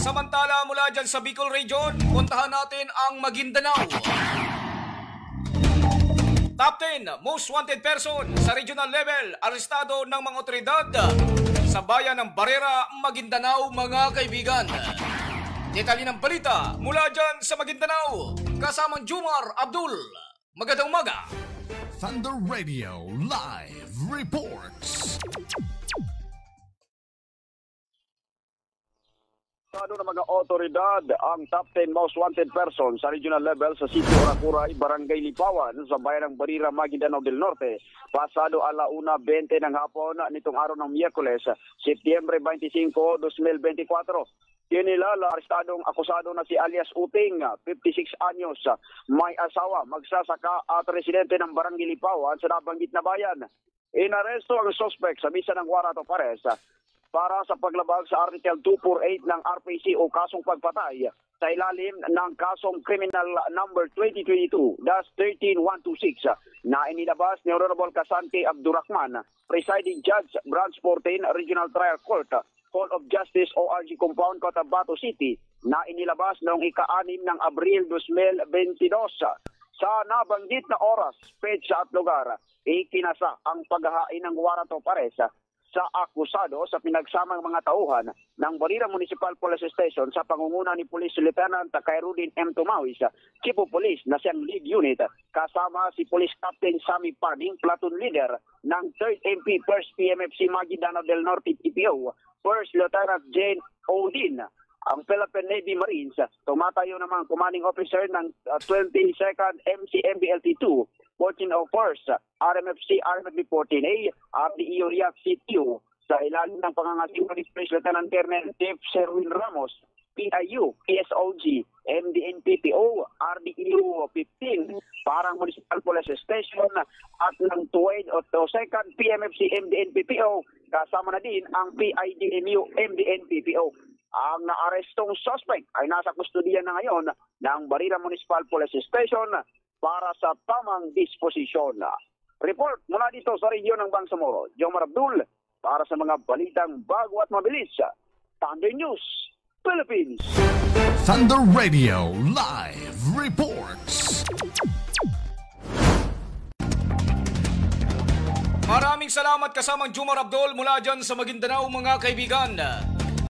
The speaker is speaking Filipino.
Samantala mula dyan sa Bicol Region, puntahan natin ang Maguindanao. Top 10 most wanted person sa regional level, arestado ng mga otoridad sa bayan ng Barrera, Maguindanao, mga kaibigan. Detalye ng balita mula dyan sa Maguindanao, kasamang Jumar Abdul. Magandang umaga. Thunder Radio Live Reports. Ng mga otoridad ang top 10 most wanted person sa regional level sa Sitio Oracuray, Barangay Lipawan sa bayan ng Barrera, Maguindanao del Norte. Pasado 1:20 ng hapon nitong araw ng Miyerkules, Setyembre 25, 2024. Kinilala, arestadong akusado na si alias Uting, 56 anyos, may asawa, magsasaka at residente ng Barangay Lipawan sa nabanggit na bayan. Inaresto ang suspect sa bisa ng warrant of arrest para sa paglabag sa Article 248 ng RPC o kasong pagpatay sa ilalim ng kasong criminal number 2022-13126 na inilabas ni Honorable Kasante Abdurrahman, Presiding Judge, Branch 14, Regional Trial Court, Hall of Justice ORG Compound, Cotabato City, na inilabas noong ika-6 ng Abril 2022. Sa nabanggit na oras, petsa at lugar, ikinasa ang paghahain ng warrant of arrest sa akusado sa pinagsamang mga tauhan ng Barrera Municipal Police Station sa pangunguna ni Police Lieutenant Khairuddin M. Tumawis, Chief of Police na siyang lead unit, kasama si Police Captain Sammy Parding, Platoon Leader ng 3rd MP 1st PMFC Maguindanao del Norte PPO, First Lieutenant Jane Odin, ang Philippine Navy Marines, tumatayo naman commanding officer ng 22nd MCMBLT-2, 1401st RMFC RMFB 14A, RDEO Riak CTU, sa ilalim ng pangangasiwa ni Police Lieutenant Colonel Dave Sherwin Ramos, PIU, PSOG, MDNPPO, RDEO 15, Parang Municipal Police Station, at ng 2nd PMFC MDNPPO, kasama na din ang PIDMU MDNPPO. Ang naarestong suspect ay nasa kustudiya na ngayon ng Barrera Municipal Police Station para sa tamang disposisyon. Report mula dito sa region ng Bangsamoro, Jomar Abdul, para sa mga balitang bago at mabilis. Thunder News, Philippines. Thunder Radio Live Reports. Maraming salamat kasamang Jumar Abdul mula dyan sa Maguindanao, mga kaibigan.